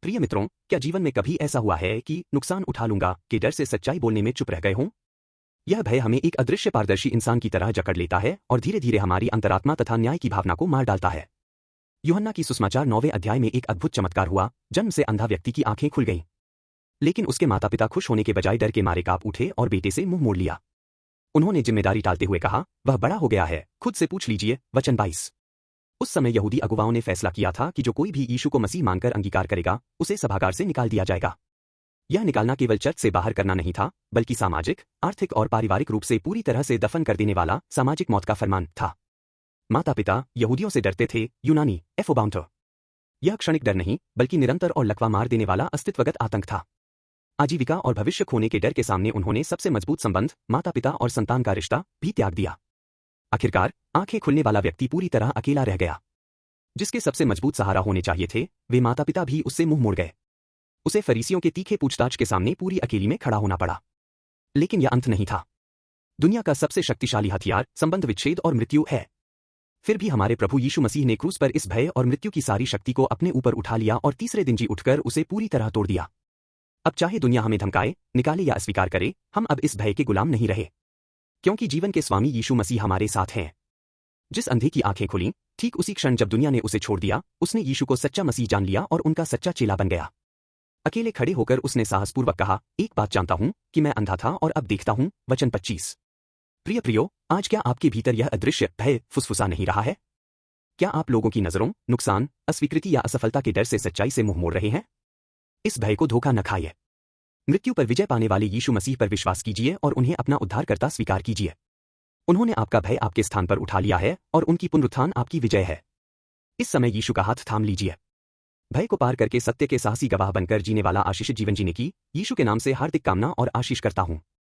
प्रिय मित्रों, क्या जीवन में कभी ऐसा हुआ है कि नुकसान उठा लूंगा के डर से सच्चाई बोलने में चुप रह गए हों? यह भय हमें एक अदृश्य पारदर्शी इंसान की तरह जकड़ लेता है और धीरे धीरे हमारी अंतरात्मा तथा न्याय की भावना को मार डालता है। यूहन्ना की सुसमाचार 9वें अध्याय में एक अद्भुत चमत्कार हुआ। जन्म से अंधा व्यक्ति की आंखें खुल गईं। लेकिन उसके माता पिता खुश होने के बजाय डर के मारे कांप उठे और बेटे से मुंह मोड़ लिया। उन्होंने जिम्मेदारी टालते हुए कहा, वह बड़ा हो गया है, खुद से पूछ लीजिए। वचन 22। उस समय यहूदी अगुवाओं ने फैसला किया था कि जो कोई भी यीशु को मसीह मानकर अंगीकार करेगा, उसे सभागार से निकाल दिया जाएगा। यह निकालना केवल चर्च से बाहर करना नहीं था, बल्कि सामाजिक, आर्थिक और पारिवारिक रूप से पूरी तरह से दफन कर देने वाला सामाजिक मौत का फरमान था। माता पिता यहूदियों से डरते थे, यूनानी एफोबाउंथ। यह क्षणिक डर नहीं, बल्कि निरंतर और लकवा मार देने वाला अस्तित्वगत आतंक था। आजीविका और भविष्य खोने के डर के सामने उन्होंने सबसे मजबूत संबंध, माता पिता और संतान का रिश्ता, भी त्याग दिया। आखिरकार आंखें खुलने वाला व्यक्ति पूरी तरह अकेला रह गया। जिसके सबसे मजबूत सहारा होने चाहिए थे, वे माता पिता भी उससे मुंह मोड़ गए। उसे फरीसियों के तीखे पूछताछ के सामने पूरी अकेली में खड़ा होना पड़ा। लेकिन यह अंत नहीं था। दुनिया का सबसे शक्तिशाली हथियार संबंध विच्छेद और मृत्यु है। फिर भी हमारे प्रभु यीशु मसीह ने क्रूस पर इस भय और मृत्यु की सारी शक्ति को अपने ऊपर उठा लिया और तीसरे दिन जी उठकर उसे पूरी तरह तोड़ दिया। अब चाहे दुनिया हमें धमकाए, निकाले या अस्वीकार करे, हम अब इस भय के गुलाम नहीं रहे, क्योंकि जीवन के स्वामी यीशु मसीह हमारे साथ हैं। जिस अंधे की आंखें खुली, ठीक उसी क्षण जब दुनिया ने उसे छोड़ दिया, उसने यीशु को सच्चा मसीह जान लिया और उनका सच्चा चेला बन गया। अकेले खड़े होकर उसने साहसपूर्वक कहा, एक बात जानता हूं कि मैं अंधा था और अब देखता हूं। वचन 25। प्रियो, आज क्या आपके भीतर यह अदृश्य भय फुसफुसा नहीं रहा है? क्या आप लोगों की नजरों, नुकसान, अस्वीकृति या असफलता के डर से सच्चाई से मुंह मोड़ रहे हैं? इस भय को धोखा न खाइए। मृत्यु पर विजय पाने वाले यीशु मसीह पर विश्वास कीजिए और उन्हें अपना उद्धारकर्ता स्वीकार कीजिए। उन्होंने आपका भय आपके स्थान पर उठा लिया है और उनकी पुनरुत्थान आपकी विजय है। इस समय यीशु का हाथ थाम लीजिए। भय को पार करके सत्य के साहसी गवाह बनकर जीने वाला आशीषित जीवन जीने की यीशु के नाम से हार्दिक कामना और आशीष करता हूं।